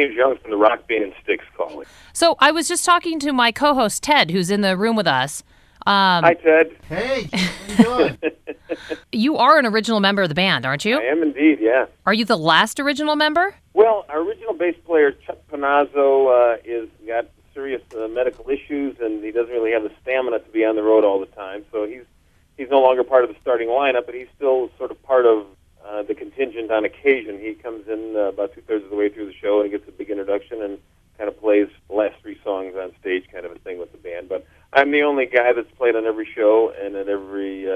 James Young from the rock band Styx calling. So I was just talking to my co-host, Ted, who's in the room with us. Hi, Ted. Hey, how you doing? You are an original member of the band, aren't you? I am indeed, yeah. Are you the last original member? Well, our original bass player, Chuck Panazzo, is got serious medical issues, and he doesn't really have the stamina to be on the road all the time. So he's no longer part of the starting lineup, but he's still sort of part of the contingent on occasion. He comes in about two-thirds of the way through the show and gets a big introduction and kind of plays the last three songs on stage, kind of a thing with the band. But I'm the only guy that's played on every show and at every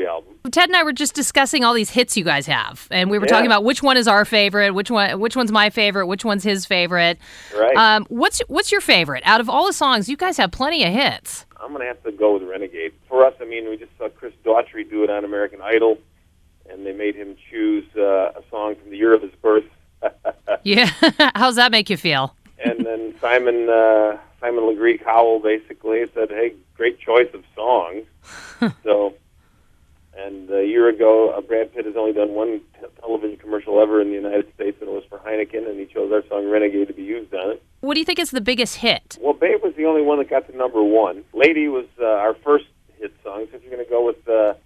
album. Ted and I were just discussing all these hits you guys have, and we were talking about which one is our favorite, which one's my favorite, which one's his favorite. Right. What's your favorite? Out of all the songs, you guys have plenty of hits. I'm going to have to go with Renegade. For us, I mean, we just saw Chris Daughtry do it on American Idol, and they made him choose a song from the year of his birth. Yeah. How's that make you feel? And then Simon Legree Cowell basically said, "Hey, great choice of songs." So, and a year ago, Brad Pitt has only done one television commercial ever in the United States, and it was for Heineken, and he chose our song "Renegade" to be used on it. What do you think is the biggest hit? Well, Babe was the only one that got to number one. "Lady" was our first hit song. So if you're going to go with the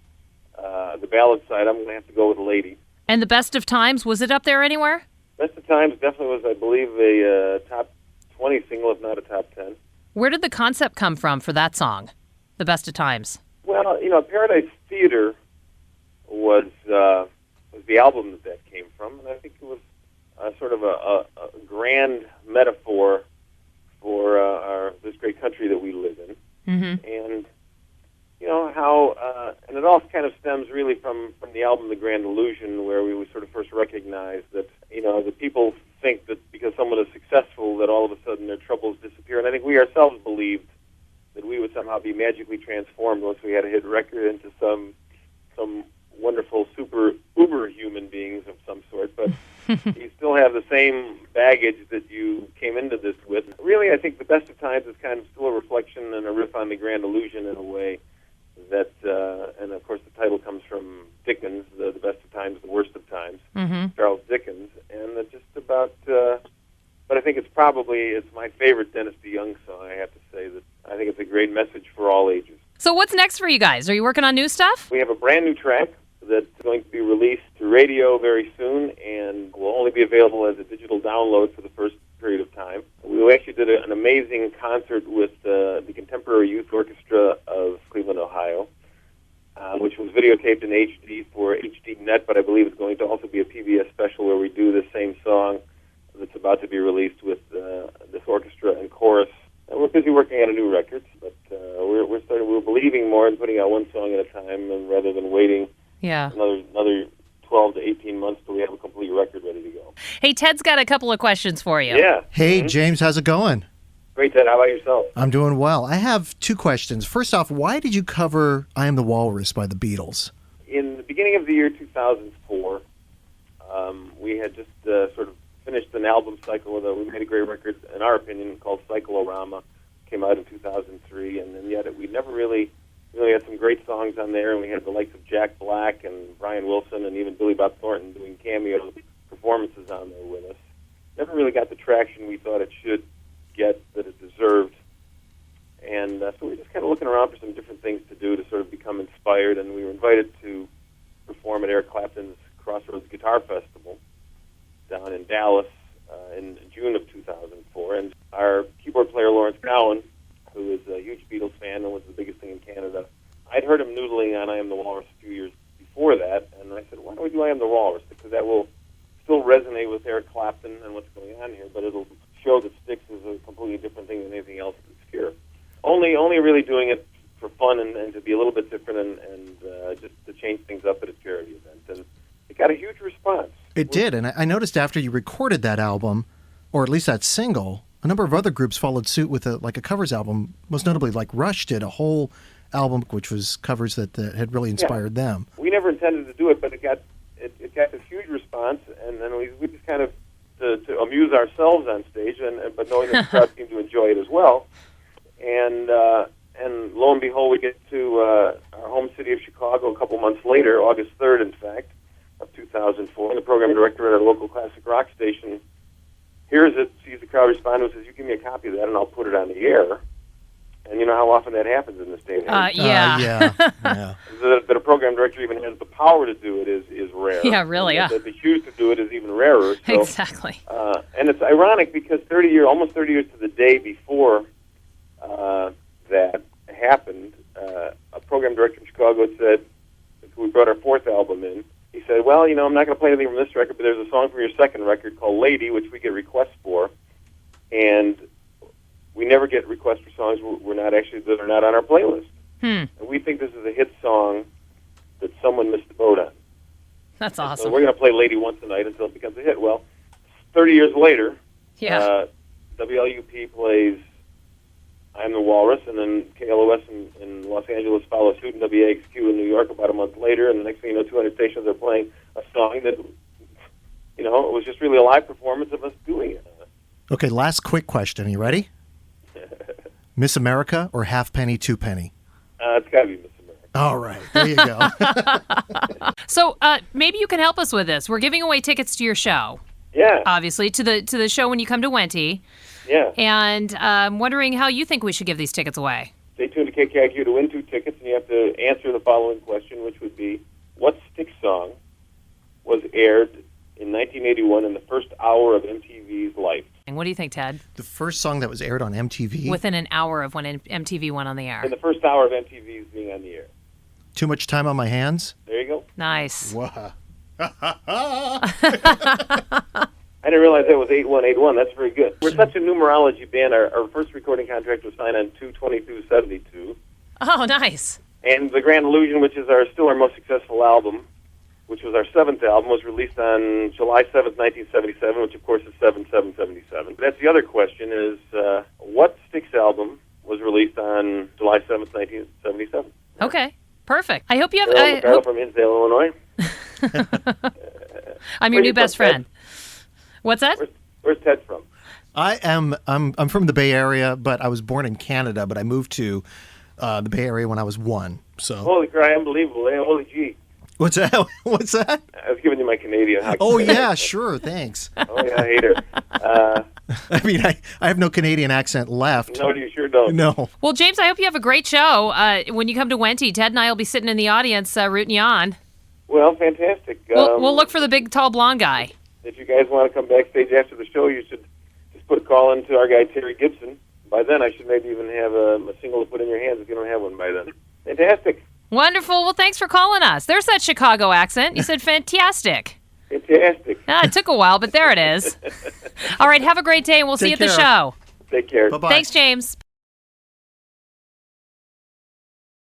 ballad side, I'm going to have to go with "Lady." And the Best of Times, was it up there anywhere? Best of Times definitely was, I believe, a top 20 single, if not a top 10. Where did the concept come from for that song, The Best of Times? Well, Paradise Theater was the album that came from, and I think it was sort of a grand metaphor for this great country that we live in. Mm-hmm. And how, and it all kind of stems really from the album The Grand Illusion, where we sort of first recognized that, that people think that because someone is successful that all of a sudden their troubles disappear. And I think we ourselves believed that we would somehow be magically transformed once we had a hit record into some wonderful super uber human beings of some sort. But you still have the same baggage that you came into this with. Really, I think The Best of Times is kind of still a reflection and a riff on The Grand Illusion in a way that, and of course the title comes from Dickens, the Best of Times, the Worst of Times, Charles Dickens, and it's just about, but I think it's my favorite Dennis DeYoung song, I have to say, that I think it's a great message for all ages. So what's next for you guys? Are you working on new stuff? We have a brand new track that's going to be released to radio very soon, and will only be available as a digital download for the first period of time. We actually did an amazing concert with the Contemporary Youth Orchestra of Cleveland, Ohio, which was videotaped in HD for HDNet, but I believe it's going to also be a PBS special where we do the same song that's about to be released with this orchestra and chorus. And we're busy working on a new record, but we're believing more in putting out one song at a time, and rather than waiting another 12 to 18 months till we have a complete record ready to go. Hey, Ted's got a couple of questions for you. Yeah. Hey, James, how's it going? Great, Ted. How about yourself? I'm doing well. I have two questions. First off, why did you cover I Am the Walrus by the Beatles? In the beginning of the year 2004, we had just sort of finished an album cycle we made a great record, in our opinion, called Cyclorama. Came out in 2003, and yet we never really had some great songs on there, and we had the likes of Jack Black and Brian Wilson and even Billy Bob Thornton doing cameo performances on there with us. Never really got the traction we thought it should get, that it deserved. And so we were just kind of looking around for some different things to do to sort of become inspired, and we were invited to perform at Eric Clapton's Crossroads Guitar Festival down in Dallas in June of 2004. And our keyboard player, Lawrence Gowan, who is a huge Beatles fan and was the biggest thing in Canada, I'd heard him noodling on I Am the Walrus a few years before that, and I said, why don't we do I Am the Walrus? Because that will still resonate with Eric Clapton and what's going on here, but it'll show that Styx is a completely different thing than anything else that's here. Only really doing it for fun and to be a little bit different and just to change things up at a charity event. And it got a huge response. It did, and I noticed after you recorded that album, or at least that single, a number of other groups followed suit with a covers album. Most notably, like Rush did a whole album which was covers that had really inspired them. We never intended to do it, but it got this huge response, and then we just kind of to amuse ourselves on stage, but knowing that the crowd seemed to enjoy it as well. And lo and behold, we get to our home city of Chicago a couple months later, August 3rd, in fact, of 2004. And the program director at our local classic rock station hears it, sees crowd responded and says, "You give me a copy of that, and I'll put it on the air." And you know how often that happens in this day and age. Yeah. Yeah. That a program director even has the power to do it is rare. Yeah, really, yeah. That the shoes to do it is even rarer. So, Exactly. And it's ironic because almost 30 years to the day before that happened, a program director in Chicago said, we brought our fourth album in, he said, "Well, you know, I'm not going to play anything from this record, but there's a song from your second record called Lady, which we get requests for, and we never get requests for songs that are not on our playlist. And we think this is a hit song that someone missed the boat on. That's So awesome. we're going to play Lady once a night until it becomes a hit." Well, 30 years later, WLUP plays I'm the Walrus, and then KLOS in Los Angeles follows suit, and WAXQ in New York about a month later, and the next thing you know, 200 stations are playing a song that, you know, it was just really a live performance of us doing it. Okay, last quick question. Are you ready? Miss America or Halfpenny, Twopenny? It's got to be Miss America. All right, there you go. So maybe you can help us with this. We're giving away tickets to your show, Yeah, obviously, to the show when you come to Wente. yeah. And I'm wondering how you think we should give these tickets away. Stay tuned to KKIQ to win 2 tickets, and you have to answer the following question, which would be, what Styx song was aired in 1981 in the first hour of MTV's life? And what do you think, Ted? The first song that was aired on MTV. Within an hour of when MTV went on the air. In the first hour of MTV's being on the air. Too Much Time on My Hands. There you go. Nice. Wow. I didn't realize that was 8181. That's very good. We're such a numerology band. Our first recording contract was signed on 2/22/72. Oh, nice. And The Grand Illusion, which is still our most successful album, which was our 7th album, was released on July 7th, 1977, which of course is 7/7/77. That's the other question is, what Styx album was released on July 7th, 1977? Okay. Perfect. I hope you have... Carolyn McArdle from Hinsdale, Illinois. I'm your new best friend. What's that? Where's Ted from? I'm from the Bay Area, but I was born in Canada, but I moved to the Bay Area when I was 1. So Holy crap, unbelievable. Holy gee. What's that? What's that? I was giving you my Canadian hockey. Oh yeah, sure, thanks. Oh yeah, hater. I mean, I have no Canadian accent left. No, you sure don't. No. Well, James, I hope you have a great show. When you come to Wente, Ted and I will be sitting in the audience rooting you on. Well, fantastic. We'll look for the big, tall, blonde guy. If you guys want to come backstage after the show, you should just put a call in to our guy, Terry Gibson. By then, I should maybe even have a single to put in your hands if you don't have one by then. Fantastic. Wonderful. Well, thanks for calling us. There's that Chicago accent. You said fantastic. Fantastic. It took a while, but there it is. All right, have a great day, and we'll see you at the care. show. Take care. Bye-bye. Thanks, James.